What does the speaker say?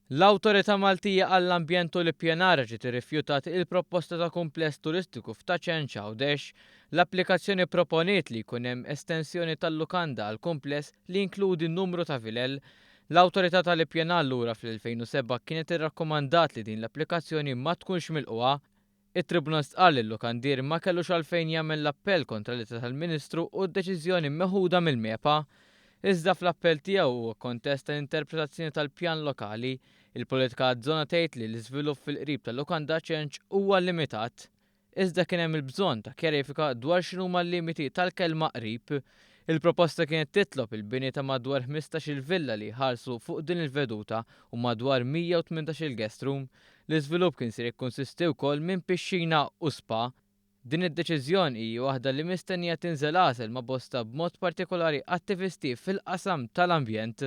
L-Awtorità Maltija għall-Ambjent u l-Ippjanar ġiet irrifjutat il-proposta ta' kumpless turistiku f'Taċen Għawdex. L-applikazzjoni proponiet li jkun hemm estensjoni tal-lukanda għal kumpless li jinkludi numru ta' vilel. L-Awtorità tal-Ippjanar lura fl-2007 kienet irrakkomandat li din l-applikazzjoni ma tkunx milquha. It-Tribunal stqal li l-lukandier ma kellux għalfejn jagħmel l-appell kontra l-ittra tal-Ministru u d-deċiżjoni meħuda mill-MEPA. Iżda fl-appell tiegħu huwa kontest tal-interpretazzjoni tal-pjan lokali, il-politika żona tgħid li l-iżvilupp fil-qrib tal-lukanda ċenċ huwa limitat. Iżda kien hemm il-bżonn ta' kjarifika dwar x'inhuma l-limiti tal-kelma qrib. Il-proposta kienet titlob il-bini ta' madwar 15-il villa li ħarsu fuq din il-veduta u madwar 118-il guest room. L-iżvilupp kien se jikkonsisti wkoll minn pixxina u spa. Din id-deċiżjoni hija waħda li mistennija tinżel għasel ma' bosta b'mod partikolari attivisti fil-qasam tal-ambjent.